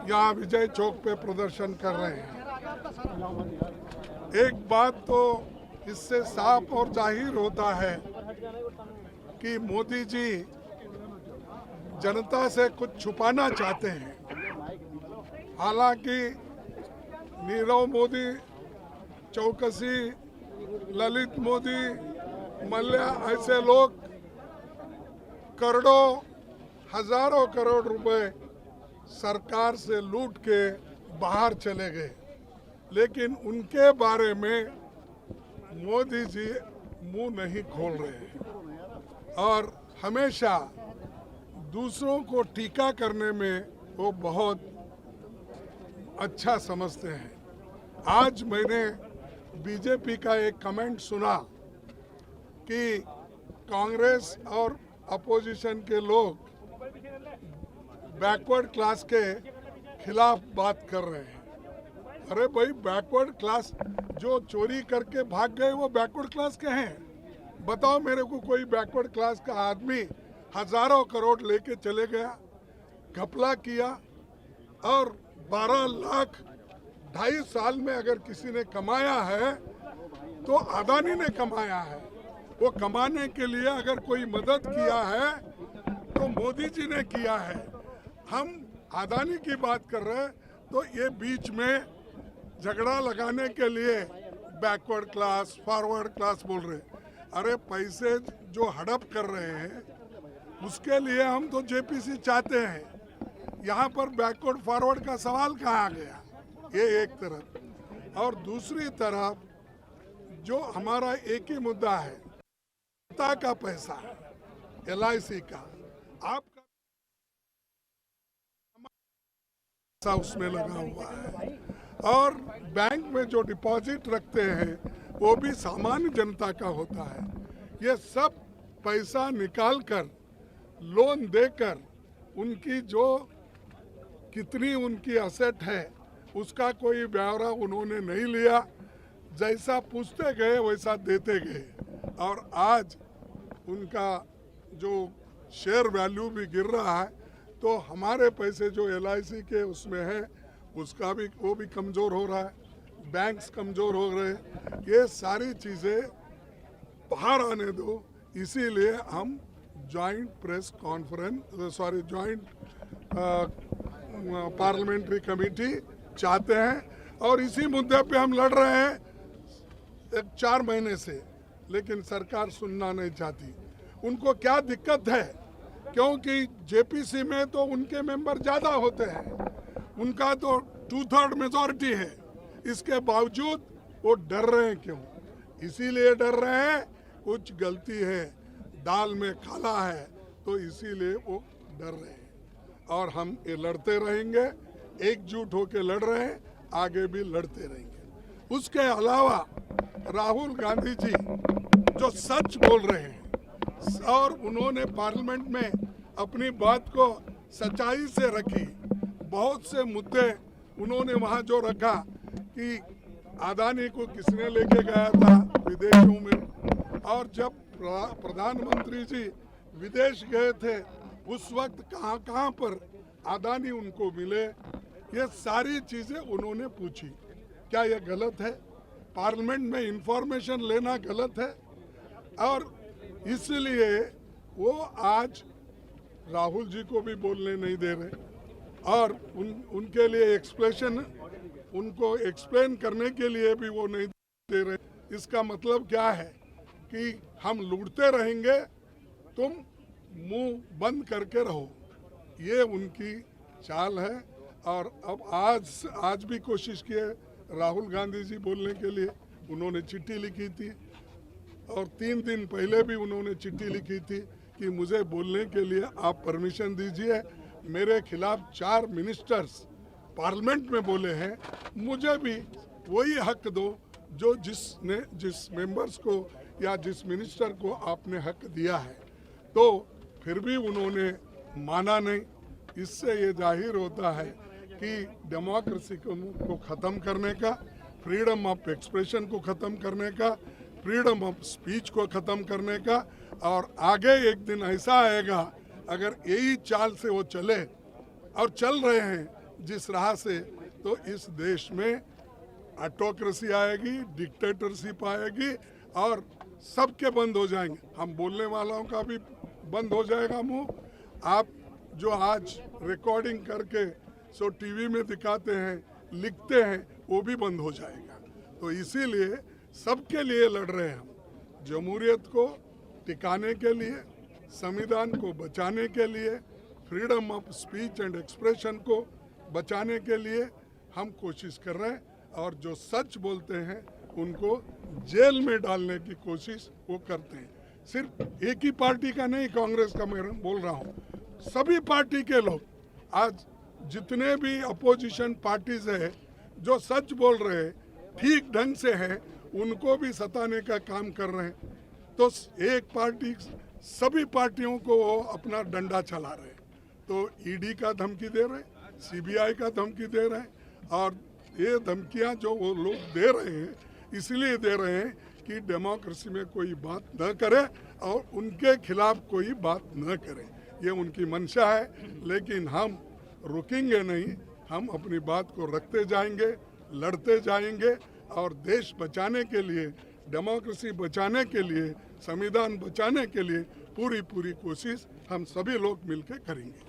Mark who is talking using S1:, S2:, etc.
S1: यहाँ विजय चौक पे प्रदर्शन कर रहे हैं। एक बात तो इससे साफ और जाहिर होता है कि मोदी जी जनता से कुछ छुपाना चाहते हैं। हालांकि नीरव मोदी, चौकसी, ललित मोदी, मल्ल्या ऐसे लोग करोड़ों, हजारों करोड़ रुपए सरकार से लूट के बाहर चले गए, लेकिन उनके बारे में मोदी जी मुंह नहीं खोल रहे हैं और हमेशा दूसरों को टीका करने में वो बहुत अच्छा समझते हैं। आज मैंने बीजेपी का एक कमेंट सुना कि कांग्रेस और अपोजिशन के लोग बैकवर्ड क्लास के खिलाफ बात कर रहे हैं। अरे भाई, बैकवर्ड क्लास जो चोरी करके भाग गए वो बैकवर्ड क्लास के हैं? बताओ मेरे को कोई बैकवर्ड क्लास का आदमी हजारों करोड़ लेके चले गया, घपला किया और 12 लाख 2.5 साल में अगर किसी ने कमाया है तो अदानी ने कमाया है। वो कमाने के लिए अगर कोई मदद किया है तो मोदी जी ने किया है। हम अदानी की बात कर रहे हैं तो ये बीच में झगड़ा लगाने के लिए बैकवर्ड क्लास, फॉरवर्ड क्लास बोल रहे हैं। अरे पैसे जो हड़प कर रहे हैं उसके लिए हम तो जेपीसी चाहते हैं। यहाँ पर बैकवर्ड फॉरवर्ड का सवाल कहाँ आ गया? ये एक तरफ, और दूसरी तरफ जो हमारा एक ही मुद्दा है, जनता का पैसा है, LIC का, आपका पैसा उसमें लगा हुआ है और बैंक में जो डिपॉजिट रखते हैं वो भी सामान्य जनता का होता है। ये सब पैसा निकालकर लोन देकर उनकी जो कितनी उनकी असेट है उसका कोई ब्यौरा उन्होंने नहीं लिया। जैसा पूछते गए वैसा देते गए और आज उनका जो शेयर वैल्यू भी गिर रहा है, तो हमारे पैसे जो LIC के उसमें है उसका भी वो भी कमज़ोर हो रहा है, बैंक्स कमज़ोर हो रहे हैं। ये सारी चीज़ें बाहर आने दो, इसीलिए हम joint press conference joint parliamentary committee चाहते हैं और इसी मुद्दे पे हम लड़ रहे हैं 4 महीने से, लेकिन सरकार सुनना नहीं चाहती। उनको क्या दिक्कत है? क्योंकि जेपीसी में तो उनके मेंबर ज़्यादा होते हैं, उनका तो 2/3 मेजॉरिटी है। इसके बावजूद वो डर रहे हैं। क्यों? इसीलिए डर रहे हैं कुछ गलती है, दाल में काला है, तो इसीलिए वो डर रहे हैं। और हम ये लड़ते रहेंगे, एकजुट होकर लड़ रहे हैं, आगे भी लड़ते रहेंगे। उसके अलावा राहुल गांधी जी जो सच बोल रहे हैं और उन्होंने पार्लियामेंट में अपनी बात को सच्चाई से रखी, बहुत से मुद्दे उन्होंने वहां जो रखा कि अदानी को किसने लेके गया था विदेशों में, और जब प्रधानमंत्री जी विदेश गए थे उस वक्त कहां कहां पर अदानी उनको मिले, ये सारी चीजें उन्होंने पूछी। क्या ये गलत है? पार्लियामेंट में इंफॉर्मेशन लेना गलत है? और इसलिए वो आज राहुल जी को भी बोलने नहीं दे रहे और उनके लिए उनको एक्सप्लेन करने के लिए भी वो नहीं दे रहे। इसका मतलब क्या है कि हम लूटते रहेंगे, तुम मुंह बंद करके रहो, ये उनकी चाल है। और अब आज भी कोशिश की है राहुल गांधी जी बोलने के लिए, उन्होंने चिट्ठी लिखी थी और 3 दिन पहले भी उन्होंने चिट्ठी लिखी थी कि मुझे बोलने के लिए आप परमिशन दीजिए। मेरे खिलाफ 4 मिनिस्टर्स पार्लियामेंट में बोले हैं, मुझे भी वही हक दो जो जिस मेंबर्स को या जिस मिनिस्टर को आपने हक दिया है। तो फिर भी उन्होंने माना नहीं। इससे ये जाहिर होता है कि डेमोक्रेसी को ख़त्म करने का, फ्रीडम ऑफ एक्सप्रेशन को ख़त्म करने का, फ्रीडम ऑफ स्पीच को ख़त्म करने का, और आगे एक दिन ऐसा आएगा अगर यही चाल से वो चले और चल रहे हैं जिस राह से, तो इस देश में ऑटोक्रेसी आएगी, डिक्टेटरशिप आएगी और सबके बंद हो जाएंगे। हम बोलने वालों का भी बंद हो जाएगा मुंह। आप जो आज रिकॉर्डिंग करके सो टीवी में दिखाते हैं, लिखते हैं, वो भी बंद हो जाएगा। तो इसीलिए सबके लिए लड़ रहे हैं हम, जमहूरियत को टिकाने के लिए, संविधान को बचाने के लिए, freedom of speech and expression को बचाने के लिए हम कोशिश कर रहे हैं। और जो सच बोलते हैं उनको जेल में डालने की कोशिश वो करते हैं। सिर्फ एक ही पार्टी का नहीं, कांग्रेस का मैं बोल रहा हूँ, सभी पार्टी के लोग आज जितने भी अपोजिशन पार्टीज है जो सच बोल रहे हैं, ठीक ढंग से हैं, उनको भी सताने का काम कर रहे हैं। तो एक पार्टी सभी पार्टियों को वो अपना डंडा चला रहे हैं। तो ईडी का धमकी दे रहे हैं, सीबीआई का धमकी दे रहे हैं, और ये धमकियां जो वो लोग दे रहे हैं इसलिए दे रहे हैं कि डेमोक्रेसी में कोई बात न करे और उनके खिलाफ कोई बात न करे। ये उनकी मंशा है, लेकिन हम रुकेंगे नहीं। हम अपनी बात को रखते जाएंगे, लड़ते जाएंगे और देश बचाने के लिए, डेमोक्रेसी बचाने के लिए, संविधान बचाने के लिए पूरी कोशिश हम सभी लोग मिलकर करेंगे।